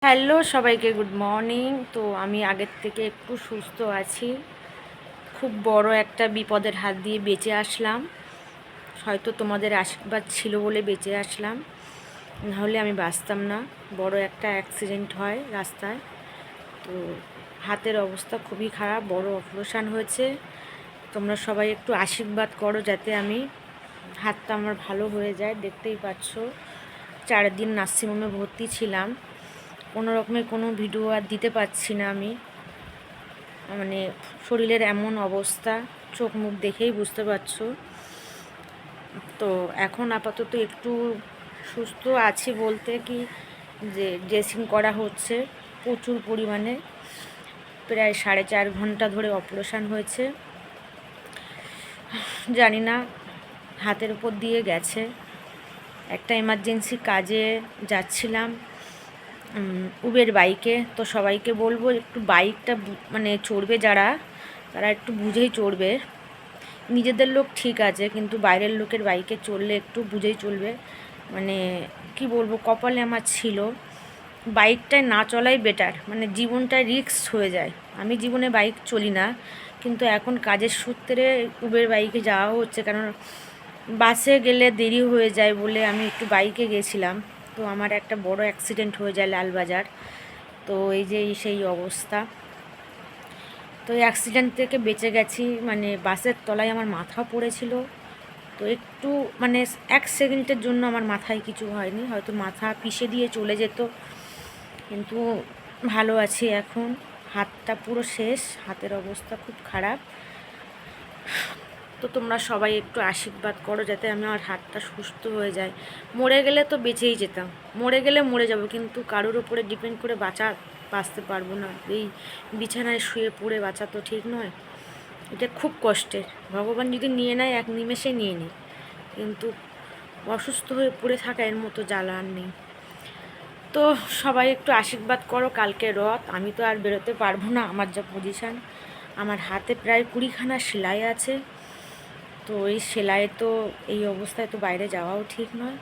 Hello সবাইকে, good morning. তো আমি আগের থেকে একটু সুস্থ আছি। খুব বড় একটা বিপদের হাত দিয়ে বেঁচে আসলাম। হয়তো তোমাদের আশীর্বাদ ছিল বলে বেঁচে আসলাম, নাহলে আমি বাঁচতাম না। বড় একটা অ্যাক্সিডেন্ট হয় রাস্তায়। তো হাতের অবস্থা খুবই খারাপ, বড় অপারেশান হয়েছে। তোমরা সবাই একটু আশীর্বাদ করো যাতে হাতটা আমার ভালো হয়ে যায়। দেখতেই পাচ্ছ 4 দিন নার্সিংহোমে ভর্তি ছিলাম। কোনো রকমের কোনো ভিডিও আর দিতে পারছি না আমি, মানে শরীরের এমন অবস্থা, চোখ মুখ দেখেই বুঝতে পারছো। তো এখন আপাতত একটু সুস্থ আছি বলতে কি, যে ড্রেসিং করা হচ্ছে প্রচুর পরিমাণে। প্রায় 4.5 ঘন্টা ধরে অপারেশান হয়েছে। জানি না, হাতের উপর দিয়ে গেছে। একটা এমার্জেন্সি কাজে যাচ্ছিলাম উবের বাইকে। তো সবাইকে বলবো একটু বাইকটা মানে চড়বে যারা, তারা একটু বুঝেই চড়বে। নিজেদের লোক ঠিক আছে, কিন্তু বাইরের লোকের বাইকে চললে একটু বুঝেই চলবে। মানে কি বলবো, কপালে আমার ছিল বাইকটায় না চলাই বেটার, মানে জীবনটায় রিস্ক হয়ে যায়। আমি জীবনে বাইক চলি না, কিন্তু এখন কাজের সূত্রে উবের বাইকে যাওয়া হচ্ছে, কারণ বাসে গেলে দেরি হয়ে যায় বলে আমি একটু বাইকে গেছিলাম। তো আমার একটা বড় অ্যাক্সিডেন্ট হয়ে যায় লালবাজার। তো এই যে সেই অবস্থা। তো এই অ্যাক্সিডেন্ট থেকে বেঁচে গেছি, মানে বাসের তলায় আমার মাথা পড়েছিল। তো একটু মানে 1 সেকেন্ডের জন্য আমার মাথায় কিছু হয়নি, হয়তো মাথা পিষে দিয়ে চলে যেত। কিন্তু ভালো আছি এখন। হাতটা পুরো শেষ, হাতের অবস্থা খুব খারাপ। তো তোমরা সবাই একটু আশীর্বাদ করো যাতে আমার হাতটা সুস্থ হয়ে যায়। মরে গেলে তো বেঁচেই যেতাম, মরে গেলে মরে যাব, কিন্তু কারোর উপরে ডিপেন্ড করে বাঁচতে পারবো না। এই বিছানায় শুয়ে পড়ে বাঁচা তো ঠিক নয়। এটা খুব কষ্টের। ভগবান যদি নিয়ে নেয়, এক নিমেষে নিয়ে নেয়, কিন্তু অসুস্থ হয়ে পড়ে থাকা এর মতো জ্বালা আর নেই। তো সবাই একটু আশীর্বাদ করো। কালকে রথ, আমি তো আর বেরোতে পারবো না, আমার যা পজিশান। আমার হাতে প্রায় 20খানা সেলাই আছে। তো এই সেলাই, তো এই অবস্থায় তো বাইরে যাওয়াও ঠিক নয়।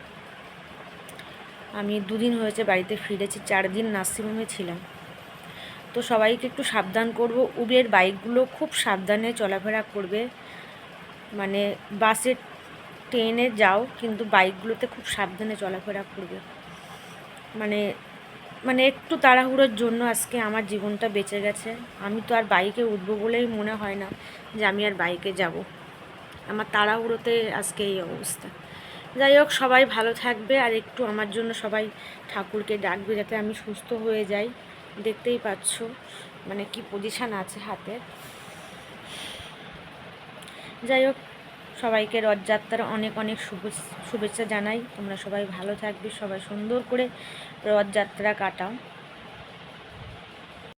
আমি 2 দিন হয়েছে বাড়িতে ফিরেছি, 4 দিন নার্সিংহোমে ছিলাম। তো সবাইকে একটু সাবধান করব। উবের বাইকগুলো খুব সাবধানে চলাফেরা করবে। মানে বাসে ট্রেনে যাও, কিন্তু বাইকগুলোতে খুব সাবধানে চলাফেরা করবে। মানে মানে একটু তাড়াহুড়োর জন্য আজকে আমার জীবনটা বেঁচে গেছে। আমি তো আর বাইকে উঠবো বলেই মনে হয় না যে আমি আর বাইকে যাব। আমার তাড়াহুড়োতে আজকে এই অবস্থা। যাই হোক, সবাই ভালো থাকবে, আর একটু আমার জন্য সবাই ঠাকুরকে ডাকবে যাতে আমি সুস্থ হয়ে যাই। দেখতেই পাচ্ছ মানে কি পজিশান আছে হাতে। যাই হোক, সবাইকে রথযাত্রার অনেক অনেক শুভেচ্ছা জানাই। তোমরা সবাই ভালো থাকবে, সবাই সুন্দর করে রথযাত্রা কাটাও।